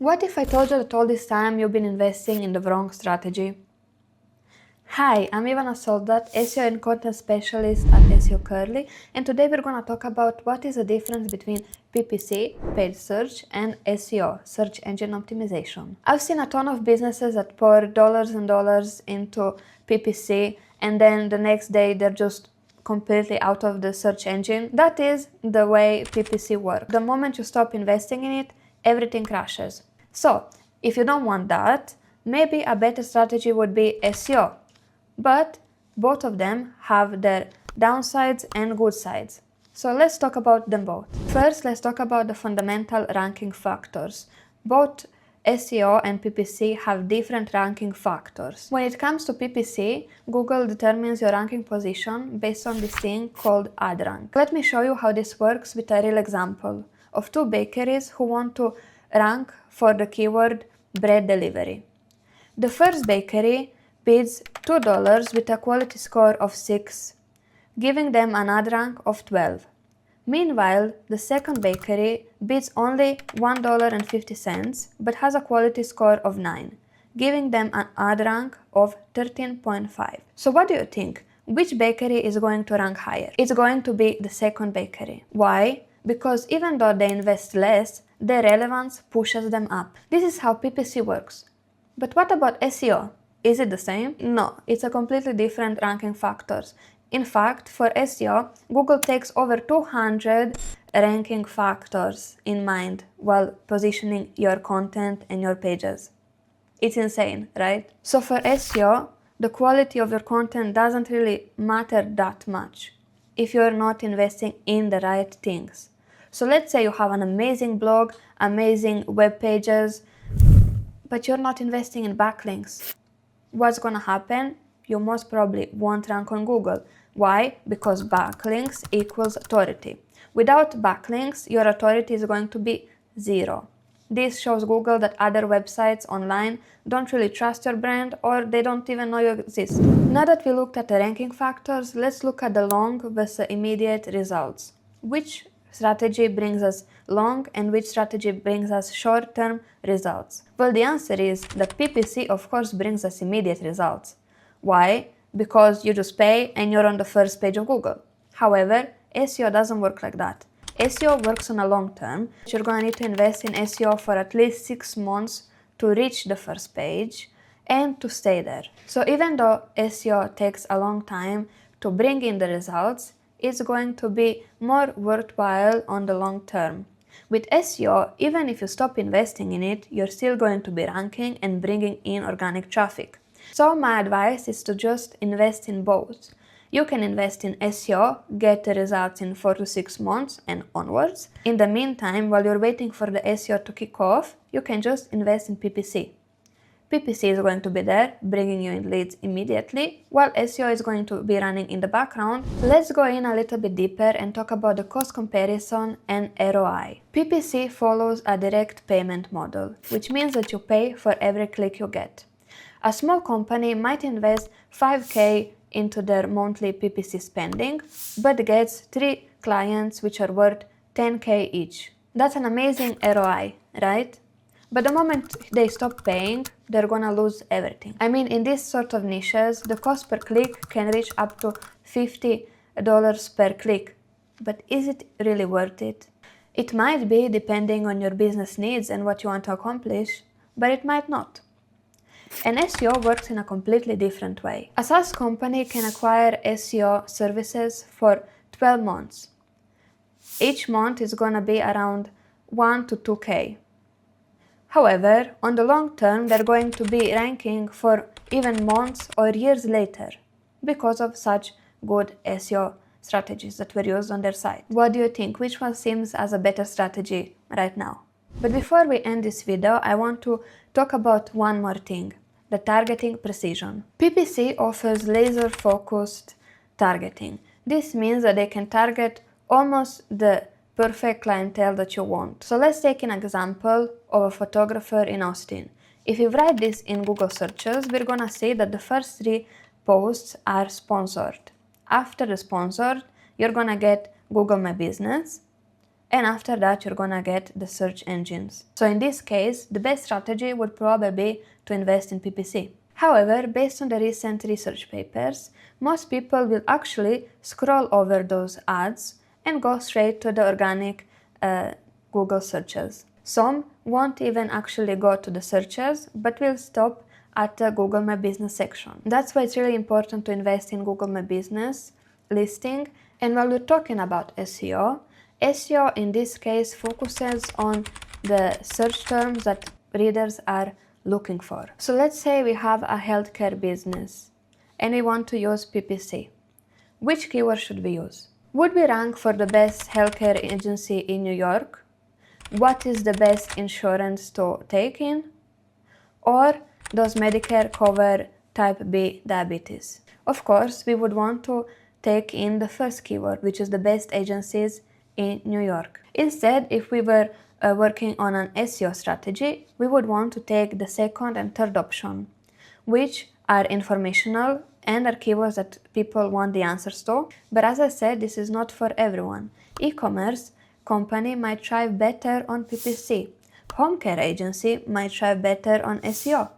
What if I told you that all this time you've been investing in the wrong strategy? Hi, I'm Ivana Soldat, SEO and content specialist at SEO Curly, and today we're going to talk about what is the difference between PPC, paid search, and SEO, search engine optimization. I've seen a ton of businesses that pour dollars and dollars into PPC, and then the next day they're just completely out of the search engine. That is the way PPC works. The moment you stop investing in it, everything crashes. So, if you don't want that, maybe a better strategy would be SEO. But both of them have their downsides and good sides. So let's talk about them both. First, let's talk about the fundamental ranking factors. Both SEO and PPC have different ranking factors. When it comes to PPC, Google determines your ranking position based on this thing called ad rank. Let me show you how this works with a real example of two bakeries who want to rank for the keyword bread delivery. The first bakery bids $2 with a quality score of 6, giving them an ad rank of 12. Meanwhile, the second bakery bids only $1.50 but has a quality score of 9, giving them an ad rank of 13.5. So what do you think? Which bakery is going to rank higher? It's going to be the second bakery. Why? Because even though they invest less, their relevance pushes them up. This is how PPC works. But what about SEO? Is it the same? No, it's a completely different ranking factors. In fact, for SEO, Google takes over 200 ranking factors in mind while positioning your content and your pages. It's insane, right? So for SEO, the quality of your content doesn't really matter that much if you're not investing in the right things. So let's say you have an amazing blog, amazing web pages, but you're not investing in backlinks. What's gonna happen? You most probably won't rank on Google. Why? Because backlinks equals authority. Without backlinks, your authority is going to be 0. This shows Google that other websites online don't really trust your brand or they don't even know you exist. Now that we looked at the ranking factors, let's look at the long versus immediate results. Which strategy brings us long and which strategy brings us short-term results? Well, the answer is that PPC of course brings us immediate results. Why? Because you just pay and you're on the first page of Google. However, SEO doesn't work like that. SEO works on a long term. You're going to need to invest in SEO for at least 6 months to reach the first page and to stay there. So even though SEO takes a long time to bring in the results, it's going to be more worthwhile on the long term. With SEO, even if you stop investing in it, you're still going to be ranking and bringing in organic traffic. So my advice is to just invest in both. You can invest in SEO, get the results in 4 to 6 months and onwards. In the meantime, while you're waiting for the SEO to kick off, you can just invest in PPC. PPC is going to be there, bringing you in leads immediately, while SEO is going to be running in the background. Let's go in a little bit deeper and talk about the cost comparison and ROI. PPC follows a direct payment model, which means that you pay for every click you get. A small company might invest 5K into their monthly PPC spending, but gets 3 clients which are worth 10K each. That's an amazing ROI, right? But the moment they stop paying, they're gonna lose everything. I mean, in these sort of niches, the cost per click can reach up to $50 per click. But is it really worth it? It might be, depending on your business needs and what you want to accomplish, but it might not. And SEO works in a completely different way. A SaaS company can acquire SEO services for 12 months. Each month is gonna be around 1 to 2K. However, on the long term, they're going to be ranking for even months or years later because of such good SEO strategies that were used on their site. What do you think? Which one seems as a better strategy right now? But before we end this video, I want to talk about one more thing, the targeting precision. PPC offers laser-focused targeting. This means that they can target almost the perfect clientele that you want. So let's take an example of a photographer in Austin. If you write this in Google searches, we're gonna see that the first 3 posts are sponsored. After the sponsored, you're gonna get Google My Business, and after that you're gonna get the search engines. So in this case, the best strategy would probably be to invest in PPC. However, based on the recent research papers, most people will actually scroll over those ads and go straight to the organic Google searches. Some won't even actually go to the searches, but will stop at the Google My Business section. That's why it's really important to invest in Google My Business listing. And while we're talking about SEO, SEO in this case focuses on the search terms that readers are looking for. So let's say we have a healthcare business and we want to use PPC. Which keyword should we use? Would we rank for the best healthcare agency in New York? What is the best insurance to take in? Or does Medicare cover type B diabetes? Of course, we would want to take in the first keyword, which is the best agencies in New York. Instead, if we were working on an SEO strategy, we would want to take the second and third option, which are informational and are keywords that people want the answers to. But as I said, this is not for everyone. E-commerce company might thrive better on PPC. Home care agency might thrive better on SEO.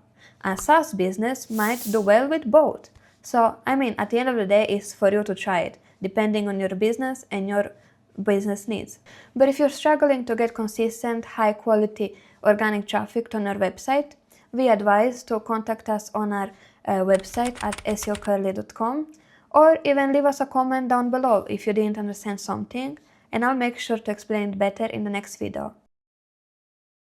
A SaaS business might do well with both. So, at the end of the day, it's for you to try it, depending on your business and your business needs. But if you're struggling to get consistent, high quality organic traffic to your website, we advise to contact us on our website at seocurly.com, or even leave us a comment down below if you didn't understand something, and I'll make sure to explain it better in the next video.